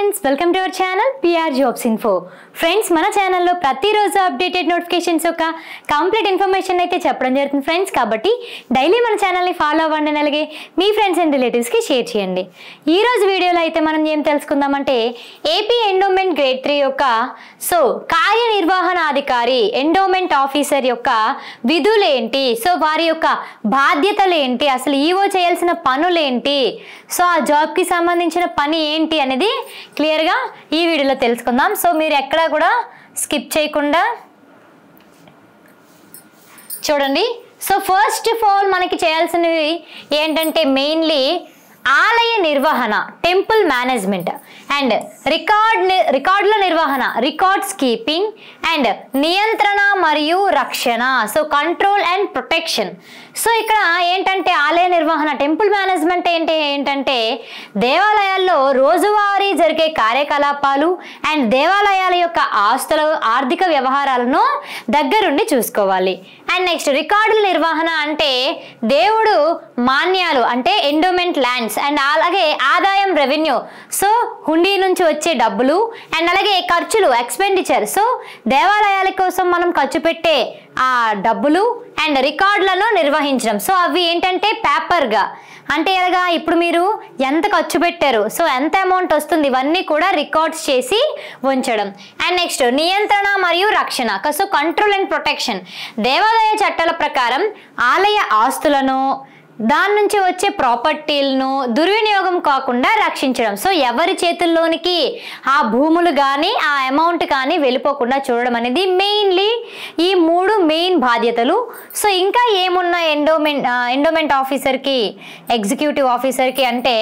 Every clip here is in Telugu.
Friends, welcome to our channel PR Jobs Info. Friends, మన ఛానల్లో ప్రతిరోజు అప్డేటెడ్ నోటిఫికేషన్స్ యొక్క కంప్లీట్ ఇన్ఫర్మేషన్ అయితే చెప్పడం జరుగుతుంది ఫ్రెండ్స్. కాబట్టి డైలీ మన ఛానల్ని ఫాలో అవ్వండి, అలాగే మీ ఫ్రెండ్స్ అండ్ రిలేటివ్స్కి షేర్ చేయండి. ఈరోజు వీడియోలో అయితే మనం ఏం తెలుసుకుందామంటే ఏపీ ఎండోమెంట్ గ్రేడ్ 3 యొక్క కార్యనిర్వహణాధికారి ఎండోమెంట్ ఆఫీసర్ యొక్క విధులు ఏంటి, వారి యొక్క బాధ్యతలు ఏంటి, అసలు ఈవో చేయాల్సిన పనులు ఏంటి, ఆ జాబ్కి సంబంధించిన పని ఏంటి అనేది క్లియర్గా ఈ వీడియోలో తెలుసుకుందాం. మీరు ఎక్కడ కూడా స్కిప్ చేయకుండా చూడండి. ఫస్ట్ ఆఫ్ ఆల్ మనకి చేయాల్సినవి ఏంటంటే మెయిన్లీ ఆలయ నిర్వహణ, టెంపుల్ మేనేజ్మెంట్ అండ్ రికార్డుల నిర్వహణ, రికార్డ్స్ కీపింగ్ అండ్ నియంత్రణ మరియు రక్షణ, కంట్రోల్ అండ్ ప్రొటెక్షన్. ఇక్కడ ఏంటంటే ఆలయ నిర్వహణ, టెంపుల్ మేనేజ్మెంట్ ఏంటంటే దేవాలయాల్లో రోజువారీ జరిగే కార్యకలాపాలు అండ్ దేవాలయాల యొక్క ఆస్తుల ఆర్థిక వ్యవహారాలను దగ్గరుండి చూసుకోవాలి. అండ్ నెక్స్ట్ రికార్డుల నిర్వహణ అంటే దేవుడు మాన్యాలు అంటే ఎండోమెంట్ ల్యాండ్స్ అండ్ అలాగే ఆదాయం రెవెన్యూ, హుండీ నుంచి వచ్చే డబ్బులు అండ్ అలాగే ఖర్చులు ఎక్స్పెండిచర్, దేవాలయాల కోసం మనం ఖర్చు పెట్టే ఆ డబ్బులు అండ్ రికార్డులను నిర్వహించడం. అవి ఏంటంటే పేపర్గా అంటే ఎలాగా ఇప్పుడు మీరు ఎంత ఖర్చు పెట్టారు, ఎంత అమౌంట్ వస్తుంది, ఇవన్నీ కూడా రికార్డ్స్ చేసి ఉంచడం. అండ్ నెక్స్ట్ నియంత్రణ మరియు రక్షణ, కంట్రోల్ అండ్ ప్రొటెక్షన్, దేవాలయ చట్టాల ప్రకారం ఆలయ ఆస్తులను దాని నుంచి వచ్చే ప్రాపర్టీలను దుర్వినియోగం కాకుండా రక్షించడం. ఎవరి చేతుల్లోనికి ఆ భూములు కానీ ఆ అమౌంట్ కానీ వెళ్ళిపోకుండా చూడడం అనేది మెయిన్లీ ఈ 3 మెయిన్ బాధ్యతలు. ఇంకా ఏమున్నా ఎండోమెంట్ ఆఫీసర్కి, ఎగ్జిక్యూటివ్ ఆఫీసర్కి అంటే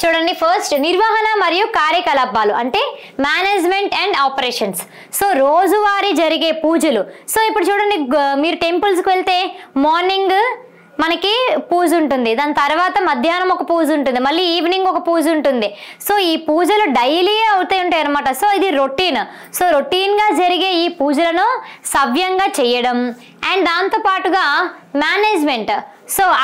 చూడండి. ఫస్ట్ నిర్వహణ మరియు కార్యకలాపాలు అంటే మేనేజ్మెంట్ అండ్ ఆపరేషన్స్. రోజువారీ జరిగే పూజలు. ఇప్పుడు చూడండి, మీరు టెంపుల్స్కి వెళ్తే మార్నింగ్ మనకి పూజ ఉంటుంది, దాని తర్వాత మధ్యాహ్నం ఒక పూజ ఉంటుంది, మళ్ళీ ఈవినింగ్ ఒక పూజ ఉంటుంది. ఈ పూజలు డైలీ అవుతాయి ఉంటాయి అనమాట. ఇది రొటీన్. రొటీన్గా జరిగే ఈ పూజలను సవ్యంగా చేయడం అండ్ దాంతోపాటుగా మేనేజ్మెంట్,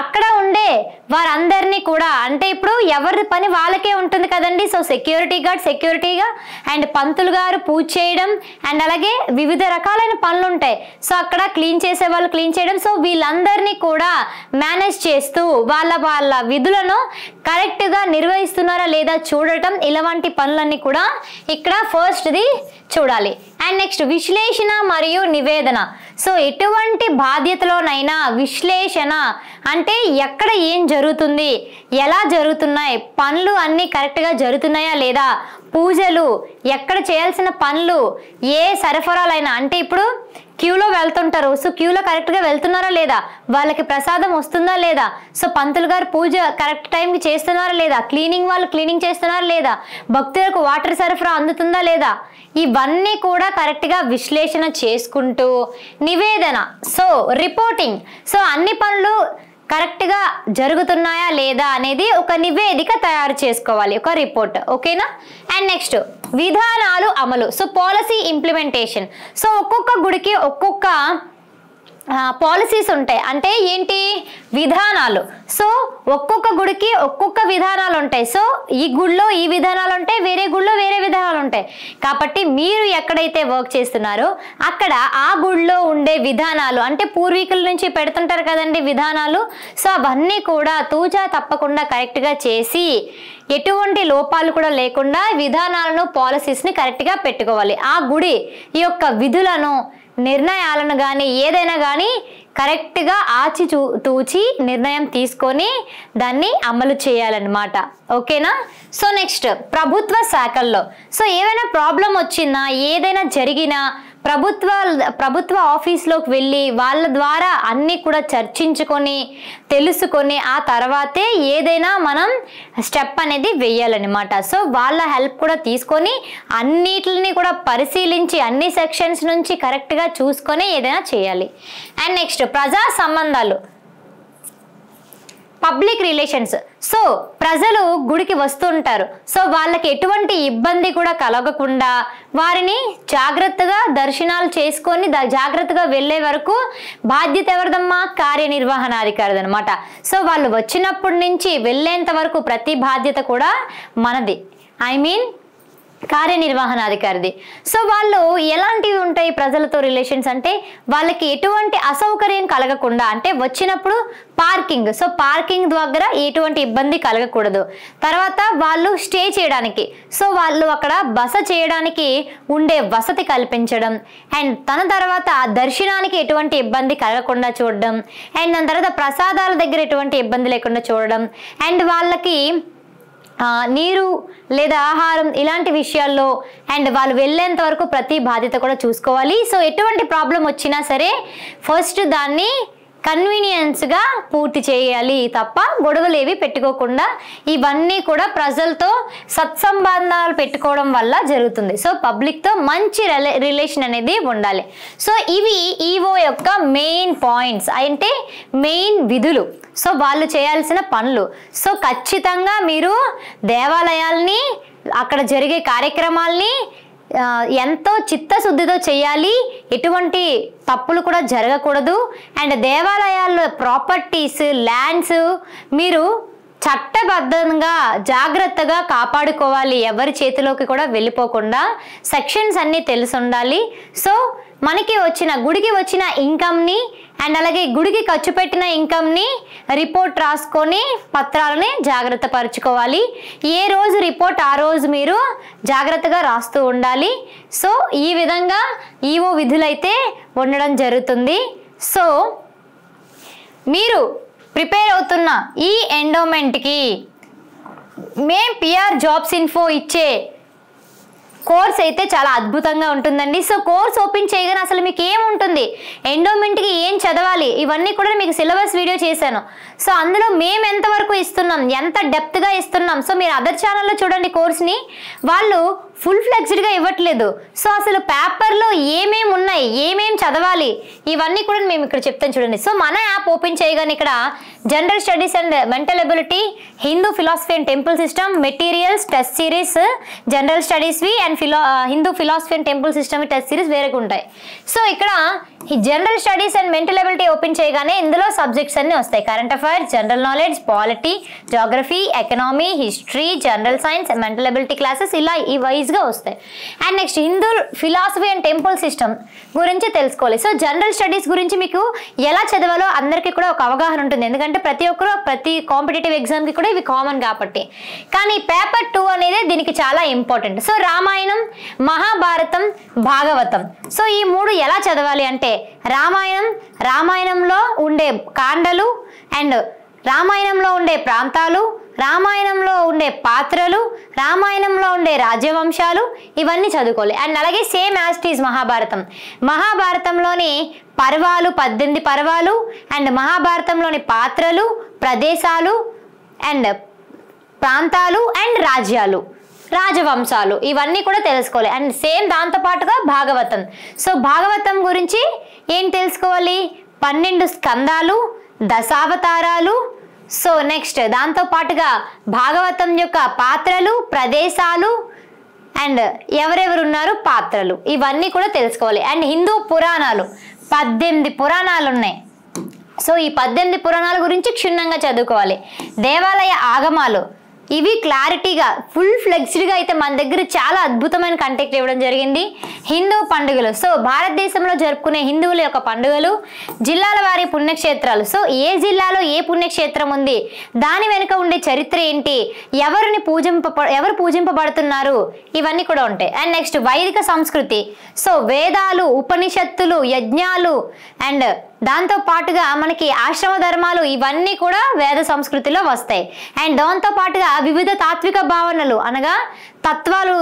అక్కడ ఉండే వారందరినీ కూడా అంటే ఇప్పుడు ఎవరి పని వాళ్ళకే ఉంటుంది కదండి. సెక్యూరిటీ గార్డ్ సెక్యూరిటీగా అండ్ పంతులు గారు పూజ చేయడం అండ్ అలాగే వివిధ రకాలైన పనులు ఉంటాయి. అక్కడ క్లీన్ చేసే వాళ్ళు క్లీన్ చేయడం. వీళ్ళందరినీ కూడా మేనేజ్ చేస్తూ వాళ్ళ విధులను కరెక్ట్గా నిర్వహిస్తున్నారా లేదా చూడటం, ఇలాంటి పనులన్నీ కూడా ఇక్కడ ఫస్ట్ది చూడాలి. అండ్ నెక్స్ట్ విశ్లేషణ మరియు నివేదన. ఎటువంటి బాధ్యతలోనైనా విశ్లేషణ అంటే ఎక్కడ ఏం జరుగుతుంది, ఎలా జరుగుతున్నాయి, పనులు అన్నీ కరెక్ట్గా జరుగుతున్నాయా లేదా, పూజలు ఎక్కడ చేయాల్సిన పనులు, ఏ సరఫరాలైనా అంటే ఇప్పుడు క్యూలో వెళ్తుంటారు, క్యూలో కరెక్ట్గా వెళ్తున్నారా లేదా, వాళ్ళకి ప్రసాదం వస్తుందా లేదా, పంతులు గారు పూజ కరెక్ట్ టైంకి చేస్తున్నారా లేదా, క్లీనింగ్ వాళ్ళు క్లీనింగ్ చేస్తున్నారా లేదా, భక్తులకు వాటర్ సరఫరా అందుతుందా లేదా, ఇవన్నీ కూడా కరెక్ట్గా విశ్లేషణ చేసుకుంటూ నివేదన రిపోర్టింగ్, అన్ని పనులు కరెక్ట్గా జరుగుతున్నాయా లేదా అనేది ఒక నివేదిక తయారు చేసుకోవాలి, ఒక రిపోర్ట్. ఓకేనా. అండ్ నెక్స్ట్ విధానాలు అమలు, పాలసీ ఇంప్లిమెంటేషన్. ఒక్కొక్క గుడికి ఒక్కొక్క పాలసీస్ ఉంటాయి. అంటే ఏంటి విధానాలు. ఒక్కొక్క గుడికి ఒక్కొక్క విధానాలు ఉంటాయి. ఈ గుడిలో ఈ విధానాలు ఉంటాయి, వేరే గుడిలో వేరే విధానాలు ఉంటాయి. కాబట్టి మీరు ఎక్కడైతే వర్క్ చేస్తున్నారో అక్కడ ఆ గుడిలో ఉండే విధానాలు అంటే పూర్వీకుల నుంచి పెడుతుంటారు కదండి విధానాలు. అవన్నీ కూడా తూచా తప్పకుండా కరెక్ట్గా చేసి ఎటువంటి లోపాలు కూడా లేకుండా విధానాలను పాలసీస్ని కరెక్ట్గా పెట్టుకోవాలి. ఆ గుడి ఈ యొక్క విధులను నిర్ణయాలను కానీ ఏదైనా కానీ కరెక్ట్గా తూచి నిర్ణయం తీసుకొని దాన్ని అమలు చేయాలన్నమాట. ఓకేనా. నెక్స్ట్ ప్రభుత్వ శాఖల్లో ఏమైనా ప్రాబ్లం వచ్చినా ఏదైనా జరిగినా ప్రభుత్వ ఆఫీస్లోకి వెళ్ళి వాళ్ళ ద్వారా అన్నీ కూడా చర్చించుకొని తెలుసుకొని ఆ తర్వాతే ఏదైనా మనం స్టెప్ అనేది వేయాలన్నమాట. వాళ్ళ హెల్ప్ కూడా తీసుకొని అన్నిటిని కూడా పరిశీలించి అన్ని సెక్షన్స్ నుంచి కరెక్ట్గా చూసుకొని ఏదైనా చేయాలి. అండ్ నెక్స్ట్ ప్రజా సంబంధాలు, పబ్లిక్ రిలేషన్స్. సో ప్రజలు గుడికి వస్తుంటారు. సో వాళ్ళకి ఎటువంటి ఇబ్బంది కూడా కలగకుండా వారిని జాగ్రత్తగా దర్శనాలు చేసుకొని జాగ్రత్తగా వెళ్ళే వరకు బాధ్యత ఎవరిదమ్మా? కార్యనిర్వహణాధికారిది అనమాట. సో వాళ్ళు వచ్చినప్పటి నుంచి వెళ్ళేంత వరకు ప్రతి బాధ్యత కూడా మనది, కార్యనిర్వహణాధికారిది. సో వాళ్ళు ఎలాంటివి ఉంటాయి ప్రజలతో రిలేషన్స్ అంటే వాళ్ళకి ఎటువంటి అసౌకర్యం కలగకుండా, అంటే వచ్చినప్పుడు పార్కింగ్, సో పార్కింగ్ దగ్గర ఎటువంటి ఇబ్బంది కలగకూడదు. తర్వాత వాళ్ళు స్టే చేయడానికి, సో వాళ్ళు అక్కడ బస చేయడానికి ఉండే వసతి కల్పించడం, అండ్ తన తర్వాత దర్శనానికి ఎటువంటి ఇబ్బంది కలగకుండా చూడడం, అండ్ దాని తర్వాత ప్రసాదాల దగ్గర ఎటువంటి ఇబ్బంది లేకుండా చూడడం, అండ్ వాళ్ళకి నీరు లేదా ఆహారం ఇలాంటి విషయాల్లో అండ్ వాళ్ళు వెళ్ళేంత వరకు ప్రతి బాధ్యత కూడా చూసుకోవాలి. సో ఎటువంటి ప్రాబ్లం వచ్చినా సరే ఫస్ట్ దాన్ని కన్వీనియన్స్గా పూర్తి చేయాలి తప్ప గొడవలు ఏవి పెట్టుకోకుండా. ఇవన్నీ కూడా ప్రజలతో సత్సంబంధాలు పెట్టుకోవడం వల్ల జరుగుతుంది. సో పబ్లిక్తో మంచి రిలేషన్ అనేది ఉండాలి. సో ఇవి ఈవో యొక్క మెయిన్ పాయింట్స్, అంటే మెయిన్ విధులు. సో వాళ్ళు చేయాల్సిన పనులు. సో ఖచ్చితంగా మీరు దేవాలయాల్ని, అక్కడ జరిగే కార్యక్రమాల్ని ఎంతో చిత్తశుద్ధితో చేయాలి. ఎటువంటి తప్పులు కూడా జరగకూడదు. అండ్ దేవాలయాల్లో ప్రాపర్టీస్, ల్యాండ్స్ మీరు చట్టబద్ధంగా జాగ్రత్తగా కాపాడుకోవాలి. ఎవరి చేతిలోకి కూడా వెళ్ళిపోకుండా సెక్షన్స్ అన్నీ తెలిసి ఉండాలి. సో మనకి గుడికి వచ్చిన ఇన్కమ్ని అండ్ అలాగే గుడికి ఖర్చు పెట్టిన ఇన్కమ్ని రిపోర్ట్ రాసుకొని పత్రాలని జాగ్రత్త పరుచుకోవాలి. ఏ రోజు రిపోర్ట్ ఆ రోజు మీరు జాగ్రత్తగా రాస్తూ ఉండాలి. సో ఈ విధంగా ఈవో విధులైతే ఉండడం జరుగుతుంది. సో మీరు ప్రిపేర్ అవుతున్న ఈ ఎండోమెంట్కి మేము పిఆర్ జాబ్స్ ఇన్ఫో ఇచ్చే కోర్స్ అయితే చాలా అద్భుతంగా ఉంటుందండి. సో కోర్స్ ఓపెన్ చేయగానే అసలు మీకు ఏముంటుంది, ఎండోమెంట్కి ఏం చదవాలి, ఇవన్నీ కూడా మీకు సిలబస్ వీడియో చేశాను. సో అందులో మేము ఎంతవరకు ఇస్తున్నాం, ఎంత డెప్త్గా ఇస్తున్నాం. సో మీరు అదర్ ఛానల్లో చూడండి కోర్స్ని, వాళ్ళు ఫుల్ ఫ్లెక్స్డ్గా ఇవ్వట్లేదు. సో అసలు పేపర్లో ఏమేమి ఉన్నాయి, ఏమేమి చదవాలి, ఇవన్నీ కూడా మేము ఇక్కడ చెప్తాను చూడండి. సో మన యాప్ ఓపెన్ చేయగానే ఇక్కడ general studies and mental ability, Hindu philosophy and temple system, materials, test series, general స్టడీస్వి and Hindu philosophy and temple system test series వేరేగా ఉంటాయి. సో ఇక్కడ ఈ general studies and mental ability open చేయగానే ఇందులో సబ్జెక్ట్స్ అన్నీ వస్తాయి. Current affairs, general knowledge, polity, geography, economy, history, general science, mental ability classes ఇలా ఈ వైజ్గా వస్తాయి. And next Hindu philosophy and temple system గురించి తెలుసుకోవాలి. సో జనరల్ స్టడీస్ గురించి మీకు ఎలా చదవాలో అందరికీ కూడా ఒక అవగాహన ఉంటుంది, ఎందుకంటే ప్రతి ఒక్కరు ప్రతి కాంపిటేటివ్ ఎగ్జామ్కి కూడా ఇవి కామన్ కాబట్టి. కానీ పేపర్ 2 అనేది దీనికి చాలా important. So Ramayanam, Mahabharatam, Bhagavatam. So ఈ 3 ఎలా చదవాలి అంటే రామాయణంలో ఉండే కాండలు అండ్ రామాయణంలో ఉండే ప్రాంతాలు, రామాయణంలో ఉండే పాత్రలు, రామాయణంలో ఉండే రాజ్యవంశాలు, ఇవన్నీ చదువుకోవాలి. అండ్ అలాగే సేమ్ యాజ్ ఇట్ ఈజ్ మహాభారతంలోని పర్వాలు, 18 పర్వాలు, అండ్ మహాభారతంలోని పాత్రలు, ప్రదేశాలు అండ్ ప్రాంతాలు అండ్ రాజ్యాలు, రాజవంశాలు, ఇవన్నీ కూడా తెలుసుకోవాలి. అండ్ సేమ్ దాంతోపాటుగా భాగవతం. సో భాగవతం గురించి ఏం తెలుసుకోవాలి, 12 స్కందాలు, దశావతారాలు. సో నెక్స్ట్ దాంతోపాటుగా భాగవతం యొక్క పాత్రలు, ప్రదేశాలు అండ్ ఎవరెవరు ఉన్నారు, పాత్రలు, ఇవన్నీ కూడా తెలుసుకోవాలి. అండ్ హిందూ పురాణాలు 18 పురాణాలు ఉన్నాయి. సో ఈ 18 పురాణాల గురించి క్షుణ్ణంగా చదువుకోవాలి. దేవాలయ ఆగమాలు, ఇవి క్లారిటీగా ఫుల్ ఫ్లెక్స్డ్గా అయితే మన దగ్గర చాలా అద్భుతమైన కంటెంట్ ఇవ్వడం జరిగింది. హిందూ పండుగలు, సో భారతదేశంలో జరుపుకునే హిందువుల యొక్క పండుగలు, జిల్లాల వారి పుణ్యక్షేత్రాలు, సో ఏ జిల్లాలో ఏ పుణ్యక్షేత్రం ఉంది, దాని వెనుక ఉండే చరిత్ర ఏంటి, ఎవరు పూజింపబడుతున్నారు, ఇవన్నీ కూడా ఉంటాయి. అండ్ నెక్స్ట్ వైదిక సంస్కృతి, సో వేదాలు, ఉపనిషత్తులు, యజ్ఞాలు అండ్ దాంతో పాటుగా మనకి ఆశ్రమ ధర్మాలు, ఇవన్నీ కూడా వేద సంస్కృతిలో వస్తాయి. అండ్ దాంతో పాటుగా వివిధ తాత్విక భావనలు అనగా తత్వాలు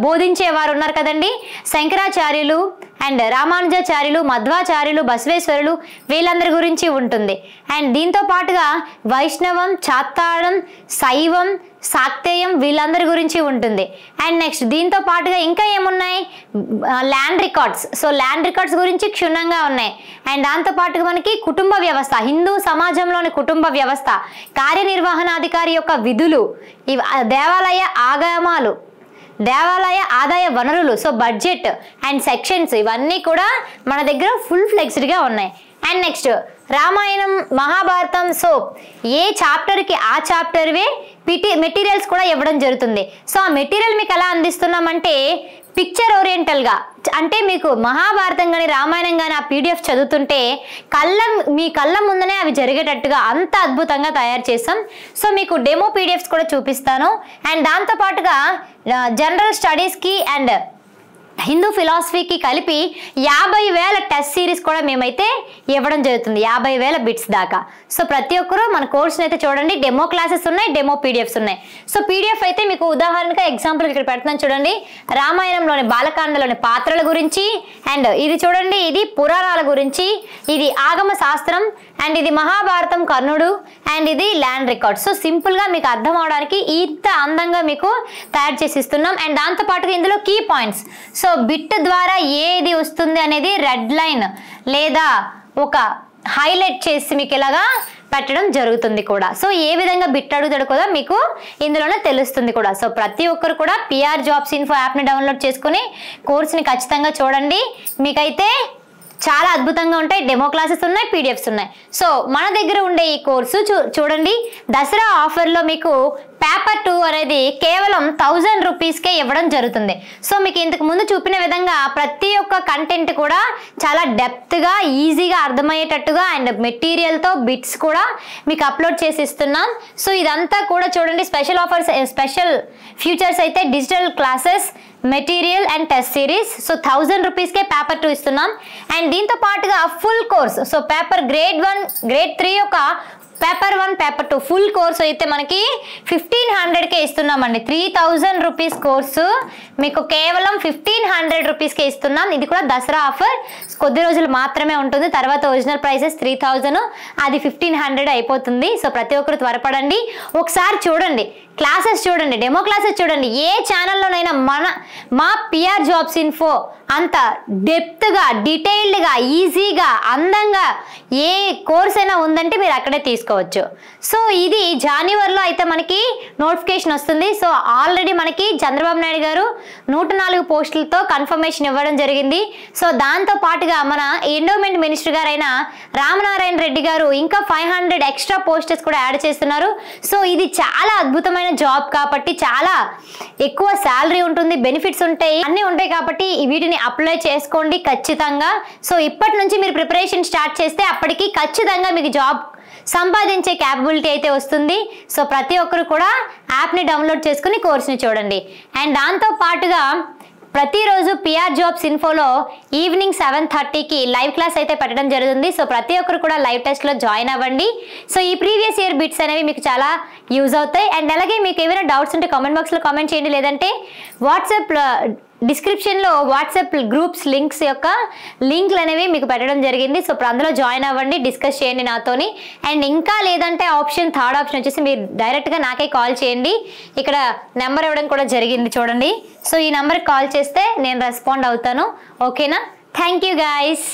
బోధించేవారు ఉన్నారు కదండి, శంకరాచార్యులు అండ్ రామానుజాచార్యులు, మధ్వాచార్యులు, బసవేశ్వరులు వీళ్ళందరి గురించి ఉంటుంది. అండ్ దీంతో పాటుగా వైష్ణవం, చాత్తాళం, శైవం, శాక్తేయం వీళ్ళందరి గురించి ఉంటుంది. అండ్ నెక్స్ట్ దీంతో పాటుగా ఇంకా ఏమున్నాయి, land records. So land records గురించి క్షుణ్ణంగా ఉన్నాయి. అండ్ దాంతో పాటుగా మనకి కుటుంబ వ్యవస్థ, హిందూ సమాజంలోని కుటుంబ వ్యవస్థ, కార్యనిర్వహణాధికారి యొక్క విధులు, దేవాలయ ఆగమాలు, దేవాలయ ఆదాయ వనరులు, సో బడ్జెట్ అండ్ సెక్షన్స్ ఇవన్నీ కూడా మన దగ్గర ఫుల్ ఫ్లెక్స్డ్గా ఉన్నాయి. And next Ramayanam, Mahabharatam, so ఏ చాప్టర్కి ఆ చాప్టర్వే మెటీరియల్స్ కూడా ఇవ్వడం జరుగుతుంది. సో ఆ మెటీరియల్ మీకు ఎలా అందిస్తున్నామంటే పిక్చర్ ఓరియంటల్గా, అంటే మీకు మహాభారతం కానీ రామాయణం కానీ ఆ పీడిఎఫ్ చదువుతుంటే మీ కళ్ళ ముందనే అవి జరిగేటట్టుగా అంత అద్భుతంగా తయారు చేస్తాం. సో మీకు డెమో పీడిఎఫ్స్ కూడా చూపిస్తాను. అండ్ దాంతోపాటుగా జనరల్ స్టడీస్కి అండ్ హిందూ ఫిలాసఫీకి కలిపి 50,000 టెస్ట్ సిరీస్ కూడా మేమైతే ఇవ్వడం జరుగుతుంది, 50,000 బిట్స్ దాకా. సో ప్రతి ఒక్కరూ మన కోర్స్ని అయితే చూడండి. డెమో క్లాసెస్ ఉన్నాయి, డెమో పీడిఎఫ్స్ ఉన్నాయి. సో పీడిఎఫ్ అయితే మీకు ఉదాహరణగా ఎగ్జాంపుల్ ఇక్కడ పెడుతున్నాను చూడండి. రామాయణంలోని బాలకాండలోని పాత్రల గురించి, అండ్ ఇది చూడండి, ఇది పురాణాల గురించి, ఇది ఆగమ శాస్త్రం, అండ్ ఇది మహాభారతం కర్ణుడు, అండ్ ఇది ల్యాండ్ రికార్డ్స్. సో సింపుల్గా మీకు అర్థం అవడానికి ఇంత అందంగా మీకు తయారు చేసి ఇస్తున్నాం. అండ్ దాంతోపాటుగా ఇందులో కీ పాయింట్స్, సో బిట్ ద్వారా ఏది వస్తుంది అనేది రెడ్ లైన్ లేదా ఒక హైలైట్ చేసి మీకు ఇలాగా పెట్టడం జరుగుతుంది కూడా. సో ఏ విధంగా బిట్ అడుగుతాడు కూడా మీకు ఇందులోనే తెలుస్తుంది కూడా. సో ప్రతి ఒక్కరు కూడా పిఆర్ జాబ్స్ ఇన్ఫో యాప్ని డౌన్లోడ్ చేసుకుని కోర్స్ని ఖచ్చితంగా చూడండి. మీకైతే చాలా అద్భుతంగా ఉంటాయి. డెమో క్లాసెస్ ఉన్నాయి, పీడిఎఫ్స్ ఉన్నాయి. సో మన దగ్గర ఉండే ఈ కోర్సు చూడండి, దసరా ఆఫర్లో మీకు పేపర్ 2 అనేది కేవలం 1000 రూపీస్కే ఇవ్వడం జరుగుతుంది. సో మీకు ఇంతకు ముందు చూపిన విధంగా ప్రతి ఒక్క కంటెంట్ కూడా చాలా డెప్త్గా, ఈజీగా అర్థమయ్యేటట్టుగా అండ్ మెటీరియల్తో బిట్స్ కూడా మీకు అప్లోడ్ చేసి ఇస్తున్నాం. సో ఇదంతా కూడా చూడండి, స్పెషల్ ఆఫర్స్, స్పెషల్ ఫ్యూచర్స్ అయితే digital classes, material and test series. So 1000 రూపీస్కే పేపర్ 2 ఇస్తున్నాం. అండ్ దీంతో పాటుగా full course, so paper grade 1, grade 3 యొక్క పేపర్ 1, పేపర్ 2 ఫుల్ కోర్స్ అయితే మనకి 1500కే ఇస్తున్నామండి. 3000 రూపీస్ కోర్సు మీకు కేవలం 1500 రూపీస్కే ఇస్తున్నాం. ఇది కూడా దసరా ఆఫర్, కొద్ది రోజులు మాత్రమే ఉంటుంది. తర్వాత ఒరిజినల్ ప్రైసెస్ 3000, అది 1500 అయిపోతుంది. సో ప్రతి ఒక్కరు త్వరపడండి, ఒకసారి చూడండి, క్లాసెస్ చూడండి, డెమో క్లాసెస్ చూడండి. ఏ ఛానల్లోనైనా మా పిఆర్ జాబ్స్ ఇన్ఫో అంత డెప్త్గా, డీటెయిల్డ్గా, ఈజీగా, అందంగా ఏ కోర్స్ అయినా ఉందంటే మీరు అక్కడే తీసుకోవచ్చు. సో ఇది జనవరిలో అయితే మనకి నోటిఫికేషన్ వస్తుంది. సో ఆల్రెడీ మనకి చంద్రబాబు నాయుడు గారు 104 పోస్టులతో కన్ఫర్మేషన్ ఇవ్వడం జరిగింది. సో దాంతో పాటుగా మన ఎండోమెంట్ మినిస్టర్ గారైన రామనారాయణ రెడ్డి గారు ఇంకా 500 ఎక్స్ట్రా పోస్టెస్ కూడా యాడ్ చేస్తున్నారు. సో ఇది చాలా అద్భుతమైన జాబ్ కాబట్టి చాలా ఎక్కువ శాలరీ ఉంటుంది, బెనిఫిట్స్ ఉంటాయి, అన్నీ ఉంటాయి కాబట్టి వీటిని అప్లై చేసుకోండి ఖచ్చితంగా. సో ఇప్పటి నుంచి మీరు ప్రిపరేషన్ స్టార్ట్ చేస్తే అప్పటికి ఖచ్చితంగా మీకు జాబ్ సంపాదించే క్యాపబిలిటీ అయితే వస్తుంది. సో ప్రతి ఒక్కరు కూడా యాప్ని డౌన్లోడ్ చేసుకుని కోర్స్ని చూడండి. అండ్ దాంతో పాటుగా ప్రతిరోజు పిఆర్ జాబ్స్ ఇన్ఫోలో ఈవినింగ్ 7:30కి లైవ్ క్లాస్ అయితే పెట్టడం జరుగుతుంది. సో ప్రతి ఒక్కరు కూడా లైవ్ టెస్ట్లో జాయిన్ అవ్వండి. సో ఈ ప్రీవియస్ ఇయర్ బిట్స్ అనేవి మీకు చాలా యూజ్ అవుతాయి. అండ్ అలాగే మీకు ఏమైనా డౌట్స్ ఉంటే కామెంట్ బాక్స్లో కామెంట్ చేయండి, లేదంటే వాట్సాప్ డిస్క్రిప్షన్లో వాట్సాప్ గ్రూప్స్ లింక్స్ యొక్క లింక్లు అనేవి మీకు పెట్టడం జరిగింది. సో అందులో జాయిన్ అవ్వండి, డిస్కస్ చేయండి నాతోని. అండ్ ఇంకా లేదంటే థర్డ్ ఆప్షన్ వచ్చేసి మీరు డైరెక్ట్గా నాకే కాల్ చేయండి. ఇక్కడ నెంబర్ ఇవ్వడం కూడా జరిగింది చూడండి. సో ఈ నెంబర్కి కాల్ చేస్తే నేను రెస్పాండ్ అవుతాను. ఓకేనా? Thank you guys.